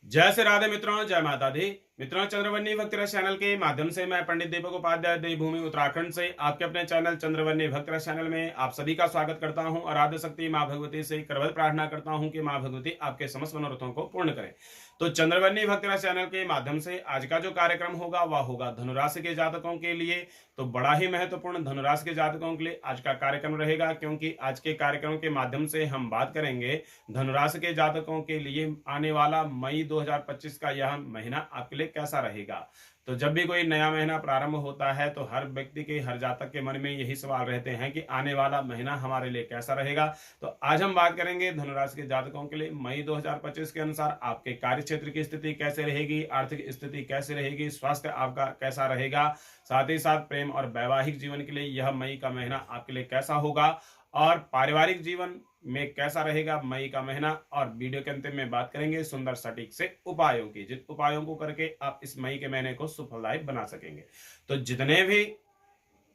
जय श्री राधे मित्रों, जय माता दी। मित्रों, चंद्रवन्नी भक्तिरस चैनल के माध्यम से मैं पंडित दीपक उपाध्याय देवभूमि उत्तराखंड से आपके अपने चैनल चंद्रवन्नी भक्तिरस चैनल में आप सभी का स्वागत करता हूं। आराध्य शक्ति मां भगवती से करवल प्रार्थना करता हूं कि मां भगवती आपके समस्त मनोरथों को पूर्ण करें। तो चंद्रवन्नी भक्तिरस चैनल के माध्यम से आज का जो कार्यक्रम होगा वह होगा धनुराशि के जातकों के लिए। तो बड़ा ही महत्वपूर्ण धनुराशि के जातकों के लिए आज का कार्यक्रम रहेगा, क्योंकि आज के कार्यक्रम के माध्यम से हम बात करेंगे धनुराशि के जातकों के लिए आने वाला मई 2025 का यह महीना आपके लिए कैसा रहेगा। तो जब भी कोई नया महीना प्रारंभ होता है तो हर व्यक्ति के, हर जातक के मन में यही सवाल रहते हैं कि आने वाला महीना हमारे लिए कैसा रहेगा। तो आज हम बात करेंगे धनुराशि के जातकों के लिए मई 2025 के अनुसार आपके कार्य क्षेत्र की स्थिति कैसे रहेगी, आर्थिक स्थिति कैसे रहेगी, स्वास्थ्य आपका कैसा रहेगा, साथ ही साथ प्रेम और वैवाहिक जीवन के लिए यह मई का महीना आपके लिए कैसा होगा, और पारिवारिक जीवन में कैसा रहेगा मई का महीना। और वीडियो के अंत में बात करेंगे सुंदर सटीक से उपायों की, जिन उपायों को करके आप इस मई के महीने को सुफलदायी बना सकेंगे। तो जितने भी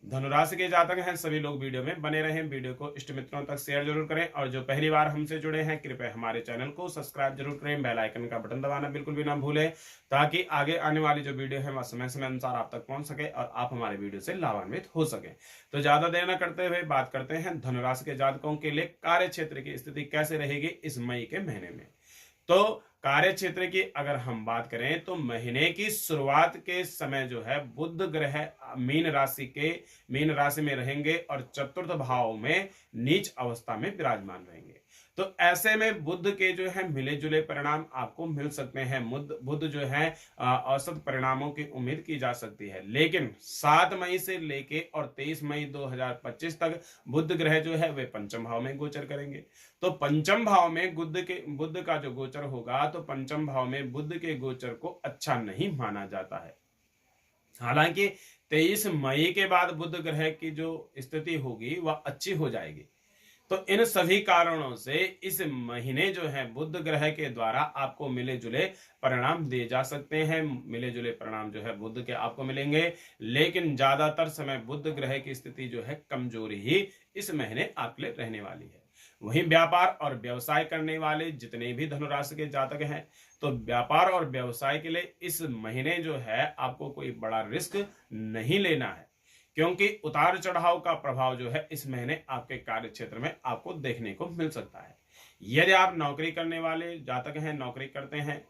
धनुराशि के जातक हैं सभी लोग वीडियो में बने रहें, वीडियो को इष्ट मित्रों तक शेयर जरूर करें, और जो पहली बार हमसे जुड़े हैं कृपया हमारे चैनल को सब्सक्राइब जरूर करें, बेल आइकन का बटन दबाना बिल्कुल भी ना भूलें, ताकि आगे आने वाली जो वीडियो है वह समय समय अनुसार आप तक पहुंच सके और आप हमारे वीडियो से लाभान्वित हो सके। तो ज्यादा देर न करते हुए बात करते हैं धनुराशि के जातकों के लिए कार्य क्षेत्र की स्थिति कैसे रहेगी इस मई के महीने में। तो कार्य क्षेत्र की अगर हम बात करें तो महीने की शुरुआत के समय जो है बुध ग्रह मीन राशि में रहेंगे और चतुर्थ भाव में नीच अवस्था में विराजमान रहेंगे। तो ऐसे में बुध के जो है मिले जुले परिणाम आपको मिल सकते हैं। बुध जो है औसत परिणामों की उम्मीद की जा सकती है, लेकिन 7 मई से लेके और 23 मई 2025 तक बुध ग्रह जो है वे पंचम भाव में गोचर करेंगे। तो पंचम भाव में बुध का जो गोचर होगा तो पंचम भाव में बुध के गोचर को अच्छा नहीं माना जाता है। हालांकि 23 मई के बाद बुध ग्रह की जो स्थिति होगी वह अच्छी हो जाएगी। तो इन सभी कारणों से इस महीने जो है बुध ग्रह के द्वारा आपको मिले जुले परिणाम दिए जा सकते हैं। मिले जुले परिणाम जो है बुध के आपको मिलेंगे, लेकिन ज्यादातर समय बुध ग्रह की स्थिति जो है कमजोरी ही इस महीने आपके लिए रहने वाली है। वहीं व्यापार और व्यवसाय करने वाले जितने भी धनुराशि के जातक हैं, तो व्यापार और व्यवसाय के लिए इस महीने जो है आपको कोई बड़ा रिस्क नहीं लेना है, क्योंकि उतार चढ़ाव का प्रभाव जो है इस महीने आपके कार्य क्षेत्र में आपको देखने को मिल सकता है। यदि आप नौकरी करने वाले जातक हैं, नौकरी करते हैं,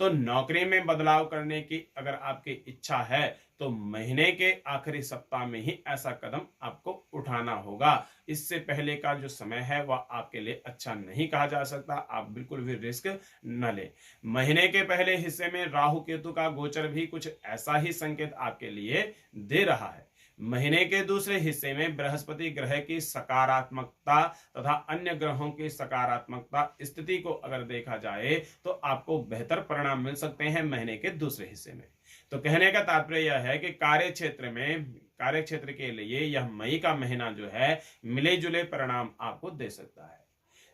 तो नौकरी में बदलाव करने की अगर आपकी इच्छा है तो महीने के आखिरी सप्ताह में ही ऐसा कदम आपको उठाना होगा। इससे पहले का जो समय है वह आपके लिए अच्छा नहीं कहा जा सकता। आप बिल्कुल भी रिस्क न लें। महीने के पहले हिस्से में राहु केतु का गोचर भी कुछ ऐसा ही संकेत आपके लिए दे रहा है। महीने के दूसरे हिस्से में बृहस्पति ग्रह की सकारात्मकता तथा अन्य ग्रहों की सकारात्मकता स्थिति को अगर देखा जाए तो आपको बेहतर परिणाम मिल सकते हैं महीने के दूसरे हिस्से में। तो कहने का तात्पर्य यह है कि कार्य क्षेत्र के लिए यह मई का महीना जो है मिले जुले परिणाम आपको दे सकता है,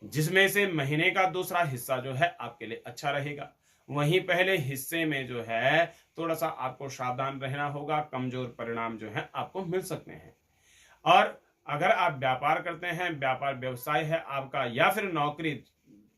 जिसमें से महीने का दूसरा हिस्सा जो है आपके लिए अच्छा रहेगा। वहीं पहले हिस्से में जो है थोड़ा सा आपको सावधान रहना होगा, कमजोर परिणाम जो है आपको मिल सकते हैं। और अगर आप व्यापार करते हैं, व्यापार व्यवसाय है आपका, या फिर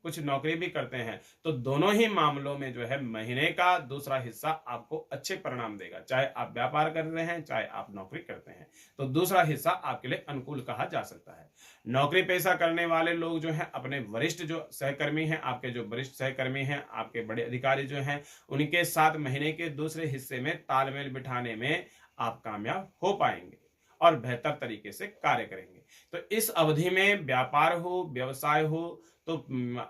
कुछ नौकरी भी करते हैं, तो दोनों ही मामलों में जो है महीने का दूसरा हिस्सा आपको अच्छे परिणाम देगा। चाहे आप व्यापार कर रहे हैं, चाहे आप नौकरी करते हैं, तो दूसरा हिस्सा आपके लिए अनुकूल कहा जा सकता है। नौकरी पेशा करने वाले लोग जो हैं अपने वरिष्ठ जो सहकर्मी हैं, आपके जो वरिष्ठ सहकर्मी हैं, आपके बड़े अधिकारी जो हैं, उनके साथ महीने के दूसरे हिस्से में तालमेल बिठाने में आप कामयाब हो पाएंगे और बेहतर तरीके से कार्य करेंगे। तो इस अवधि में व्यापार हो, व्यवसाय हो, तो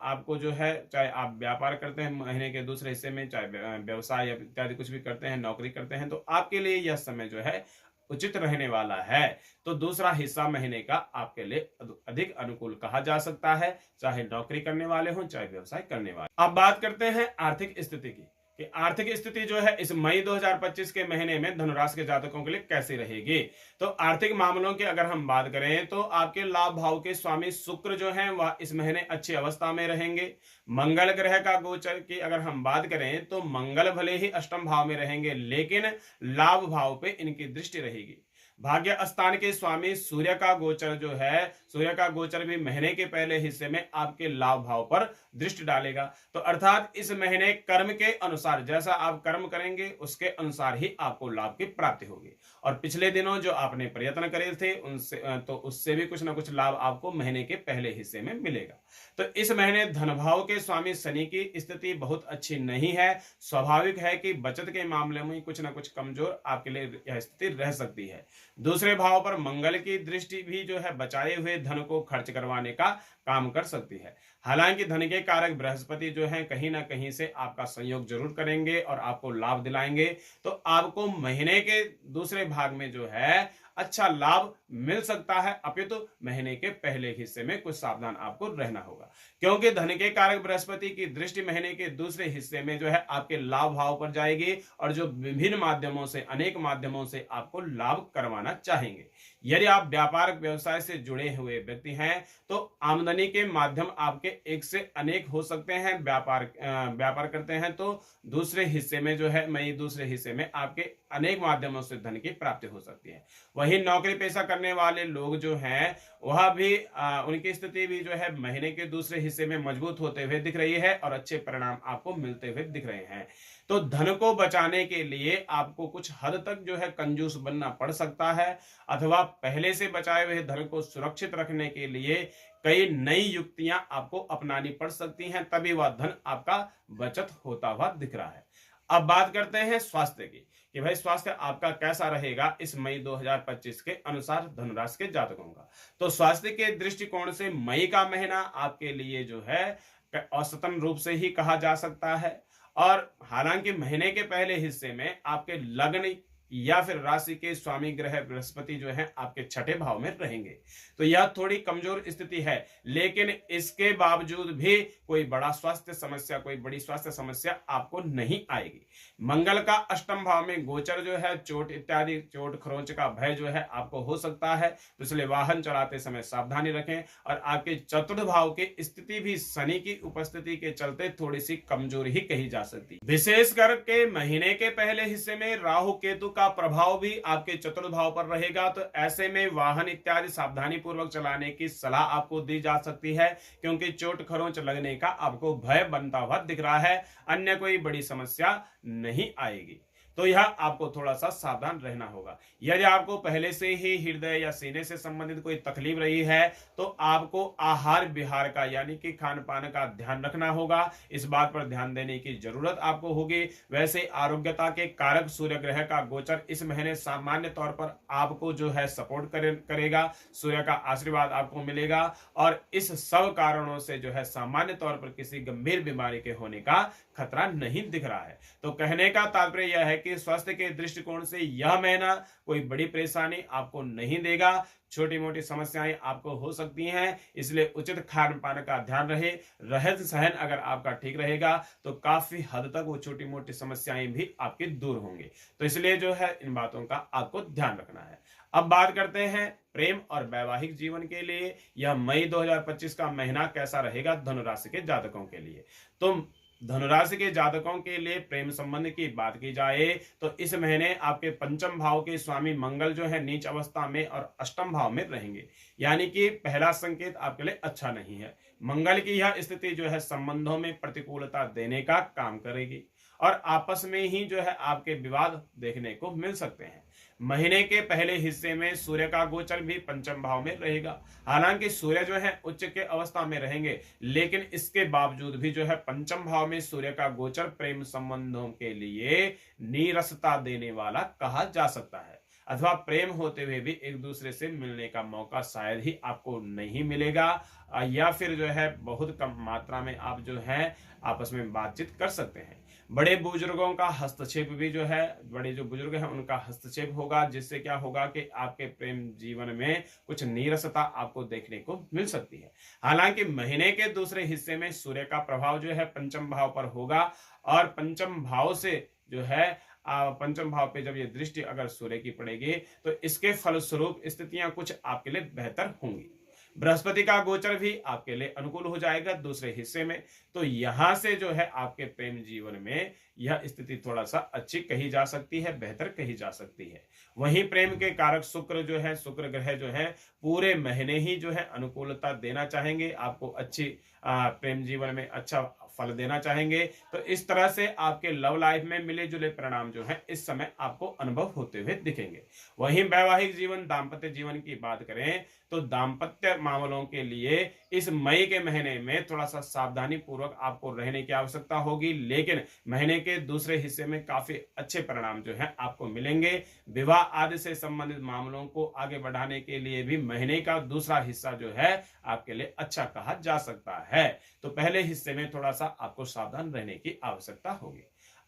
आपको जो है, चाहे आप व्यापार करते हैं महीने के दूसरे हिस्से में, चाहे व्यवसाय या इत्यादि कुछ भी करते हैं, नौकरी करते हैं, तो आपके लिए यह समय जो है उचित रहने वाला है। तो दूसरा हिस्सा महीने का आपके लिए अधिक अनुकूल कहा जा सकता है, चाहे नौकरी करने वाले हों, चाहे व्यवसाय करने वाले। अब बात करते हैं आर्थिक स्थिति की, कि आर्थिक स्थिति जो है इस मई 2025 के महीने में धनुराशि के जातकों के लिए कैसी रहेगी। तो आर्थिक मामलों की अगर हम बात करें तो आपके लाभ भाव के स्वामी शुक्र जो हैं वह इस महीने अच्छी अवस्था में रहेंगे। मंगल ग्रह का गोचर की अगर हम बात करें तो मंगल भले ही अष्टम भाव में रहेंगे, लेकिन लाभ भाव पे इनकी दृष्टि रहेगी। भाग्य स्थान के स्वामी सूर्य का गोचर जो है, सूर्य का गोचर भी महीने के पहले हिस्से में आपके लाभ भाव पर दृष्टि डालेगा। तो अर्थात इस महीने कर्म के अनुसार, जैसा आप कर्म करेंगे उसके अनुसार ही आपको लाभ की प्राप्ति होगी। और पिछले दिनों जो आपने प्रयत्न करे थे उनसे तो उससे भी कुछ ना कुछ लाभ आपको महीने के पहले हिस्से में मिलेगा। तो इस महीने धन भाव के स्वामी शनि की स्थिति बहुत अच्छी नहीं है। स्वाभाविक है कि बचत के मामले में कुछ ना कुछ कमजोर आपके लिए यह स्थिति रह सकती है। दूसरे भाव पर मंगल की दृष्टि भी जो है बचाए हुए धन को खर्च करवाने का काम कर सकती है। हालांकि धन के कारक बृहस्पति जो है कहीं ना कहीं से आपका संयोग जरूर करेंगे और आपको लाभ दिलाएंगे। तो आपको महीने के दूसरे भाग में जो है अच्छा लाभ मिल सकता है, अपितु महीने के पहले हिस्से में कुछ सावधान आपको रहना होगा, क्योंकि धन के कारक बृहस्पति की दृष्टि महीने के दूसरे हिस्से में जो है आपके लाभ भाव पर जाएगी और जो विभिन्न माध्यमों से, अनेक माध्यमों से आपको लाभ करवाना चाहेंगे। यदि आप व्यापार व्यवसाय से जुड़े हुए व्यक्ति हैं तो आमदनी के माध्यम आपके एक से अनेक हो सकते हैं। व्यापार करते हैं तो दूसरे हिस्से में जो है मई दूसरे हिस्से में आपके अनेक माध्यमों से धन की प्राप्ति हो सकती है। वही नौकरी पेशा करने वाले लोग जो हैं वह भी उनकी स्थिति भी जो है महीने के दूसरे हिस्से में मजबूत होते हुए दिख रही है और अच्छे परिणाम आपको मिलते हुए दिख रहे हैं। तो धन को बचाने के लिए आपको कुछ हद तक जो है कंजूस बनना पड़ सकता है, अथवा पहले से बचाए हुए धन को सुरक्षित रखने के लिए कई नई युक्तियां आपको अपनानी पड़ सकती हैं, तभी वह धन आपका बचत होता हुआ दिख रहा है। अब बात करते हैं स्वास्थ्य की कि भाई स्वास्थ्य आपका कैसा रहेगा इस मई 2025 के अनुसार धनुराशि के जातकों का। तो स्वास्थ्य के दृष्टिकोण से मई का महीना आपके लिए जो है औसतन रूप से ही कहा जा सकता है। और हालांकि महीने के पहले हिस्से में आपके लग्न या फिर राशि के स्वामी ग्रह बृहस्पति जो है आपके छठे भाव में रहेंगे, तो यह थोड़ी कमजोर स्थिति है। लेकिन इसके बावजूद भी कोई बड़ी स्वास्थ्य समस्या आपको नहीं आएगी। मंगल का अष्टम भाव में गोचर जो है चोट इत्यादि, चोट खरोंच का भय जो है आपको हो सकता है, तो इसलिए वाहन चलाते समय सावधानी रखें। और आपके चतुर्थ भाव की स्थिति भी शनि की उपस्थिति के चलते थोड़ी सी कमजोर ही कही जा सकती है। विशेष करके महीने के पहले हिस्से में राहु केतु का प्रभाव भी आपके चतुर्थ भाव पर रहेगा, तो ऐसे में वाहन इत्यादि सावधानी पूर्वक चलाने की सलाह आपको दी जा सकती है, क्योंकि चोट खरोंच लगने का आपको भय बनता हुआ दिख रहा है। अन्य कोई बड़ी समस्या नहीं आएगी, तो यह आपको थोड़ा सा सावधान रहना होगा। यदि आपको पहले से ही हृदय या सीने से संबंधित कोई तकलीफ रही है तो आपको आहार विहार का यानी कि खान पान का ध्यान रखना होगा। इस बात पर ध्यान देने की जरूरत आपको होगी। वैसे आरोग्यता के कारक सूर्य ग्रह का गोचर इस महीने सामान्य तौर पर आपको जो है सपोर्ट करेगा, सूर्य का आशीर्वाद आपको मिलेगा और इस सब कारणों से जो है सामान्य तौर पर किसी गंभीर बीमारी के होने का खतरा नहीं दिख रहा है। तो कहने का तात्पर्य यह है कि स्वास्थ्य के दृष्टिकोण से यह महीना कोई बड़ी परेशानी आपको नहीं देगा। छोटी मोटी समस्याएं आपको हो सकती हैं, इसलिए उचित खान पान का ध्यान रहे। रहन सहन अगर आपका ठीक रहेगा तो काफी हद तक वो छोटी मोटी समस्याएं भी आपकी दूर होंगी। तो इसलिए जो है इन बातों का आपको ध्यान रखना है। अब बात करते हैं प्रेम और वैवाहिक जीवन के लिए यह मई 2025 का महीना कैसा रहेगा धनु राशि के जातकों के लिए। तो धनुराशि के जातकों के लिए प्रेम संबंध की बात की जाए तो इस महीने आपके पंचम भाव के स्वामी मंगल जो है नीच अवस्था में और अष्टम भाव में रहेंगे, यानी कि पहला संकेत आपके लिए अच्छा नहीं है। मंगल की यह स्थिति जो है संबंधों में प्रतिकूलता देने का काम करेगी और आपस में ही जो है आपके विवाद देखने को मिल सकते हैं। महीने के पहले हिस्से में सूर्य का गोचर भी पंचम भाव में रहेगा। हालांकि सूर्य जो है उच्च के अवस्था में रहेंगे, लेकिन इसके बावजूद भी जो है पंचम भाव में सूर्य का गोचर प्रेम संबंधों के लिए नीरसता देने वाला कहा जा सकता है, अथवा प्रेम होते हुए भी एक दूसरे से मिलने का मौका शायद ही आपको नहीं मिलेगा, या फिर जो है बहुत कम मात्रा में आप जो है आपस में बातचीत कर सकते हैं। बड़े बुजुर्गों का हस्तक्षेप भी जो है, बड़े जो बुजुर्ग हैं उनका हस्तक्षेप होगा, जिससे क्या होगा कि आपके प्रेम जीवन में कुछ नीरसता आपको देखने को मिल सकती है। हालांकि महीने के दूसरे हिस्से में सूर्य का प्रभाव जो है पंचम भाव पर होगा और पंचम भाव से जो है पंचम भाव पे जब ये दृष्टि अगर सूर्य की पड़ेगी तो इसके फलस्वरूप स्थितियां कुछ आपके लिए बेहतर होंगी। बृहस्पति का गोचर भी आपके लिए अनुकूल हो जाएगा दूसरे हिस्से में। तो यहां से जो है आपके प्रेम जीवन में यह स्थिति थोड़ा सा अच्छी कही जा सकती है, बेहतर कही जा सकती है। वहीं प्रेम के कारक शुक्र जो है, शुक्र ग्रह जो है पूरे महीने ही जो है अनुकूलता देना चाहेंगे आपको, अच्छी प्रेम जीवन में अच्छा फल देना चाहेंगे। तो इस तरह से आपके लव लाइफ में मिले जुले परिणाम जो है इस समय आपको अनुभव होते हुए दिखेंगे। वहीं वैवाहिक जीवन, दाम्पत्य जीवन की बात करें तो दाम्पत्य मामलों के लिए इस मई के महीने में थोड़ा सा सावधानी पूर्वक आपको रहने की आवश्यकता होगी, लेकिन महीने के दूसरे हिस्से में काफी अच्छे परिणाम जो है आपको मिलेंगे। विवाह आदि से संबंधित मामलों को आगे बढ़ाने के लिए भी महीने का दूसरा हिस्सा जो है आपके लिए अच्छा कहा जा सकता है। तो पहले हिस्से में थोड़ा सा आपको सावधान रहने की आवश्यकता होगी।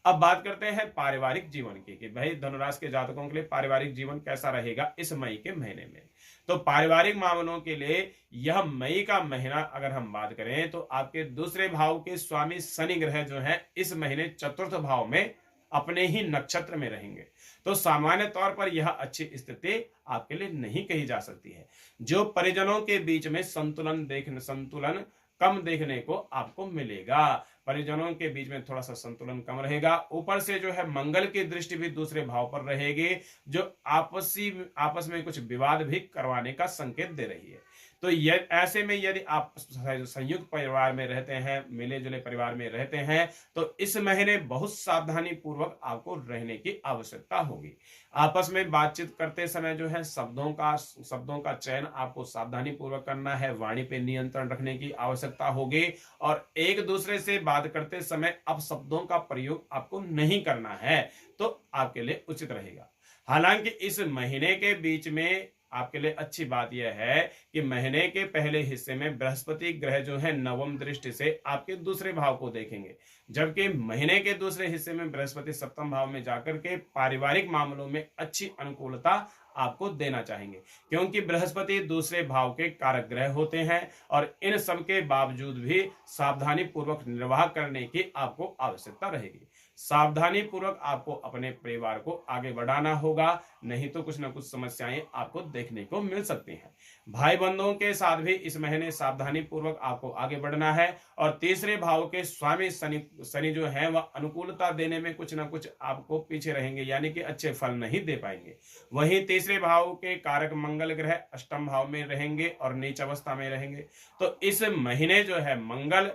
अब बात करते हैं पारिवारिक जीवन की कि भाई धनुराशि के जातकों के लिए पारिवारिक जीवन कैसा रहेगा इस मई के महीने में। तो पारिवारिक मामलों के लिए यह मई का महीना अगर हम बात करें तो आपके दूसरे भाव के स्वामी शनि ग्रह जो है इस महीने चतुर्थ भाव में अपने ही नक्षत्र में रहेंगे। तो सामान्य तौर पर यह अच्छी स्थिति आपके लिए नहीं कही जा सकती है। जो परिजनों के बीच में संतुलन कम देखने को आपको मिलेगा, परिजनों के बीच में थोड़ा सा संतुलन कम रहेगा। ऊपर से जो है मंगल की दृष्टि भी दूसरे भाव पर रहेगी, जो आपस में कुछ विवाद भी करवाने का संकेत दे रही है। तो ऐसे में यदि आप संयुक्त परिवार में रहते हैं, मिले जुले परिवार में रहते हैं, तो इस महीने बहुत सावधानी पूर्वक आपको रहने की आवश्यकता होगी। आपस में बातचीत करते समय जो है शब्दों का चयन आपको सावधानी पूर्वक करना है, वाणी पे नियंत्रण रखने की आवश्यकता होगी और एक दूसरे से बात करते समय अपशब्दों का प्रयोग आपको नहीं करना है, तो आपके लिए उचित रहेगा। हालांकि इस महीने के बीच में आपके लिए अच्छी बात यह है कि महीने के पहले हिस्से में बृहस्पति ग्रह जो है नवम दृष्टि से आपके दूसरे भाव को देखेंगे, जबकि महीने के दूसरे हिस्से में बृहस्पति सप्तम भाव में जाकर के पारिवारिक मामलों में अच्छी अनुकूलता आपको देना चाहेंगे, क्योंकि बृहस्पति दूसरे भाव के कारक ग्रह होते हैं और इन सब के बावजूद भी सावधानी पूर्वक निर्वाह करने की आपको आवश्यकता रहेगी। सावधानी पूर्वक आपको अपने परिवार को आगे बढ़ाना होगा, नहीं तो कुछ न कुछ समस्याएं आपको देखने को मिल सकती हैं। भाई बंधुओं के साथ भी इस महीने सावधानी पूर्वक आपको आगे बढ़ना है और तीसरे भाव के स्वामी शनि जो है वह अनुकूलता देने में कुछ न कुछ आपको पीछे रहेंगे, यानी कि अच्छे फल नहीं दे पाएंगे। वहीं तीसरे भाव के कारक मंगल ग्रह अष्टम भाव में रहेंगे और नीच अवस्था में रहेंगे। तो इस महीने जो है मंगल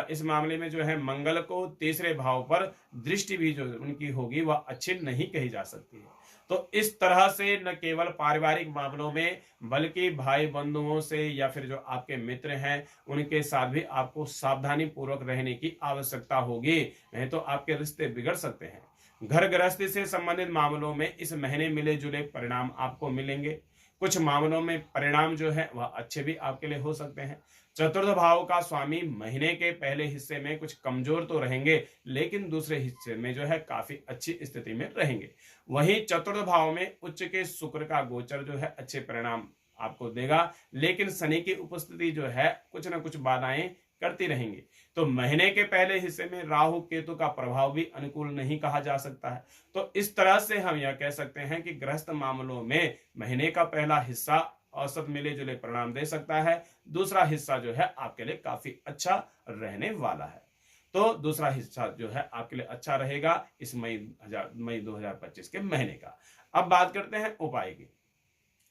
इस मामले में जो है मंगल को तीसरे भाव पर दृष्टि भी जो उनकी होगी वह अच्छी नहीं कही जा सकती है। तो इस तरह से न केवल पारिवारिक मामलों में बल्कि भाई बंधुओं से या फिर जो आपके मित्र हैं उनके साथ भी आपको सावधानी पूर्वक रहने की आवश्यकता होगी, नहीं तो आपके रिश्ते बिगड़ सकते हैं। घर गृहस्थी से संबंधित मामलों में इस महीने मिले जुले परिणाम आपको मिलेंगे। कुछ मामलों में परिणाम जो है वह अच्छे भी आपके लिए हो सकते हैं। चतुर्थ भाव का स्वामी महीने के पहले हिस्से में कुछ कमजोर तो रहेंगे, लेकिन दूसरे हिस्से में जो है काफी अच्छी स्थिति में रहेंगे। वहीं चतुर्थ भाव में उच्च के शुक्र का गोचर जो है अच्छे परिणाम आपको देगा, लेकिन शनि की उपस्थिति जो है कुछ न कुछ बाधाएं करती रहेंगी। तो महीने के पहले हिस्से में राहु केतु का प्रभाव भी अनुकूल नहीं कहा जा सकता है। तो इस तरह से हम यह कह सकते हैं कि गृहस्थ मामलों में महीने का पहला हिस्सा औसत मिले जुले परिणाम दे सकता है, दूसरा हिस्सा जो है आपके लिए काफी अच्छा रहने वाला है। तो दूसरा हिस्सा जो है आपके लिए अच्छा रहेगा इस मई 2025 के महीने का। अब बात करते हैं उपाय की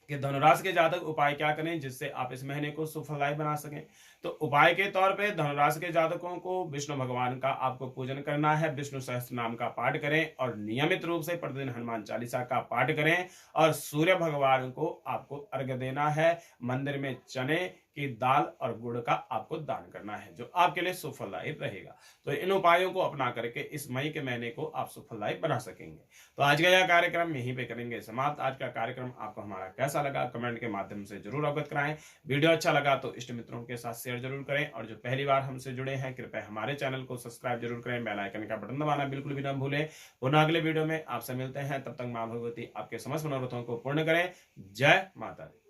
कि धनुराशि के जातक उपाय क्या करें जिससे आप इस महीने को सुफलदायी बना सकें। तो उपाय के तौर पे धनुराशि के जातकों को विष्णु भगवान का आपको पूजन करना है, विष्णु सहस्त्र नाम का पाठ करें और नियमित रूप से प्रतिदिन हनुमान चालीसा का पाठ करें और सूर्य भगवान को आपको अर्घ्य देना है। मंदिर में चने की दाल और गुड़ का आपको दान करना है, जो आपके लिए सुफलदायी रहेगा। तो इन उपायों को अपना करके इस मई के महीने को आप सुफलदायी बना सकेंगे। तो आज का यह कार्यक्रम यहीं पे करेंगे समाप्त। आज का कार्यक्रम आपको हमारा कैसा लगा कमेंट के माध्यम से जरूर अवगत कराएं। वीडियो अच्छा लगा तो इष्ट मित्रों के साथ शेयर जरूर करें और जो पहली बार हमसे जुड़े हैं कृपया हमारे चैनल को सब्सक्राइब जरूर करें, बेल आइकन का बटन दबाना बिल्कुल भी ना भूलें। पुनः अगले वीडियो में आपसे मिलते हैं, तब तक मां भगवती आपके समस्त मनोरथों को पूर्ण करें। जय माता दी।